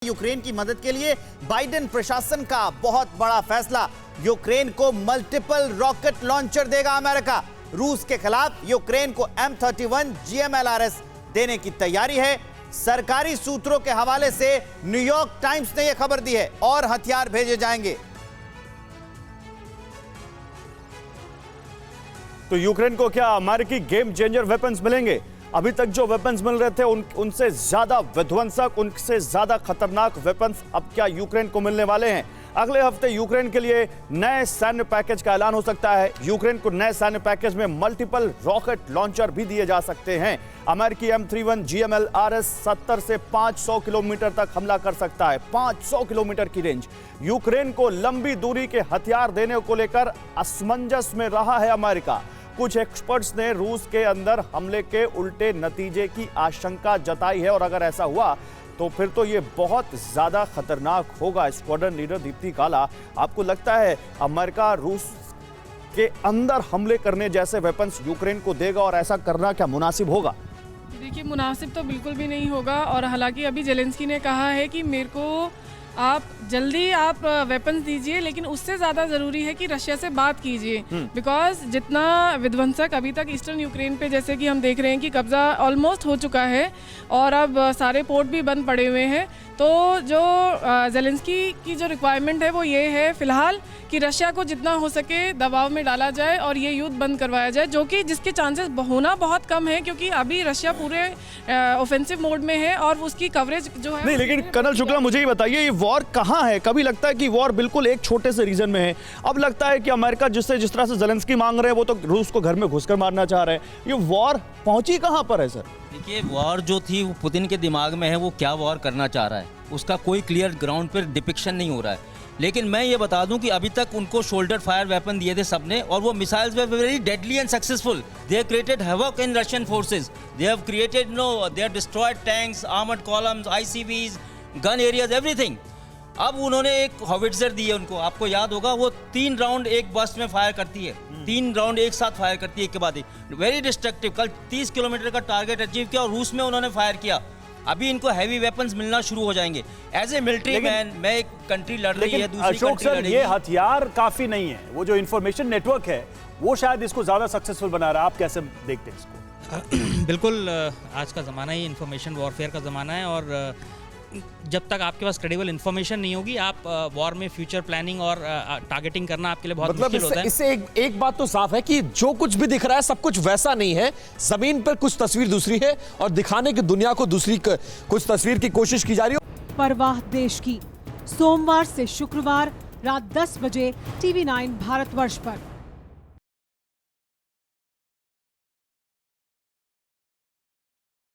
Ukraine की मदद के लिए बाइडेन प्रशासन का बहुत बड़ा फैसला। यूक्रेन को मल्टीपल रॉकेट लॉन्चर देगा अमेरिका। रूस के खिलाफ यूक्रेन को M31 GMLRS देने की तैयारी है। सरकारी सूत्रों के हवाले से न्यूयॉर्क टाइम्स ने यह खबर दी है और हथियार भेजे जाएंगे। तो यूक्रेन को क्या अमेरिकी गेम चेंजर वेपन्स मिलेंगे? अभी तक जो वेपन्स मिल रहे थे उनसे ज्यादा विध्वंसक, उनसे ज्यादा खतरनाक वेपन्स अब क्या यूक्रेन को मिलने वाले हैं? अगले हफ्ते यूक्रेन के लिए नए सैन्य पैकेज का ऐलान हो सकता है। यूक्रेन को नए सैन्य पैकेज में मल्टीपल रॉकेट लॉन्चर भी दिए जा सकते हैं। अमेरिकी M31 GMLRS 70 से 500 किलोमीटर तक हमला कर सकता है। 500 किलोमीटर की रेंज। यूक्रेन को लंबी दूरी के हथियार देने को लेकर असमंजस में रहा है अमेरिका। कुछ एक्सपर्ट्स ने रूस के अंदर हमले के उल्टे नतीजे की आशंका जताई है और अगर ऐसा हुआ तो फिर तो ये बहुत ज्यादा खतरनाक होगा। स्क्वाड्रन लीडर दीप्ति काला, आपको लगता है अमेरिका रूस के अंदर हमले करने जैसे वेपन्स यूक्रेन को देगा और ऐसा करना क्या मुनासिब होगा? देखिए, मुनासिब तो बिल्कुल भी नहीं होगा और हालांकि अभी जेलेंस्की ने कहा है कि मेरे को आप जल्दी आप वेपन्स दीजिए, लेकिन उससे ज़्यादा ज़रूरी है कि रशिया से बात कीजिए। बिकॉज जितना विध्वंसक अभी तक ईस्टर्न यूक्रेन पे जैसे कि हम देख रहे हैं कि कब्ज़ा ऑलमोस्ट हो चुका है और अब सारे पोर्ट भी बंद पड़े हुए हैं। तो जो जेलेंस्की की जो रिक्वायरमेंट है वो ये है फ़िलहाल कि रशिया को जितना हो सके दबाव में डाला जाए और ये युद्ध बंद करवाया जाए, जो कि जिसके चांसेस होना बहुत कम है क्योंकि अभी रशिया पूरे ऑफेंसिव मोड में है और उसकी कवरेज जो है नहीं। लेकिन कर्नल शुक्ला, मुझे ये बताइए, ये वॉर कहाँ है? कभी लगता है कि वॉर बिल्कुल एक छोटे से रीजन में है, अब लगता है कि अमेरिका जिस तरह से जेलेंस्की मांग रहे हैं वो तो रूस को घर में घुसकर मारना चाह रहे हैं। ये वॉर पहुंची कहाँ पर है सर? देखिए, वॉर जो थी वो पुतिन के दिमाग में है, वो क्या वॉर करना चाह रहा है उसका कोई क्लियर ग्राउंड पर डिपिक्शन नहीं हो रहा है। लेकिन मैं ये बता दूं कि अभी तक उनको शोल्डर फायर वेपन दिए थे सबने और वो missiles way very deadly and successful. They have created havoc in Russian forces, they have created they have destroyed tanks, armoured columns, ICBs, gun areas, everything. अब उन्होंने एक हॉविट्जर दी है उनको, आपको याद होगा, वो 3 राउंड एक बस्ट में फायर करती है, 3 राउंड एक साथ फायर करती है एक के बाद एक, वेरी डिस्ट्रक्टिव। कल 30 किलोमीटर का टारगेट अचीव किया और रूस में उन्होंने फायर किया। अभी इनको हैवी वेपन्स मिलना शुरू हो जाएंगे। एज ए मिलिट्री मैन, मैं एक कंट्री लड़ रही है, दूसरी अशोक सर, कंट्री ये हथियार काफी नहीं है, वो जो इंफॉर्मेशन नेटवर्क है वो शायद इसको ज्यादा सक्सेसफुल बना रहा है। आप कैसे देखते हैं इसको? बिल्कुल, आज का ज़माना ही इंफॉर्मेशन वॉरफेयर का ज़माना है और जब तक आपके पास क्रेडिबल इन्फॉर्मेशन नहीं होगी, आप वॉर में फ्यूचर प्लानिंग और टारगेटिंग करना आपके लिए बहुत मुश्किल होता है। इससे एक बात तो साफ है कि जो कुछ भी दिख रहा है सब कुछ वैसा नहीं है। जमीन पर कुछ तस्वीर दूसरी है और दिखाने की दुनिया को दूसरी कुछ तस्वीर की कोशिश की जा रही है। परवाह देश की, सोमवार से शुक्रवार रात 10 बजे TV9 भारतवर्ष पर।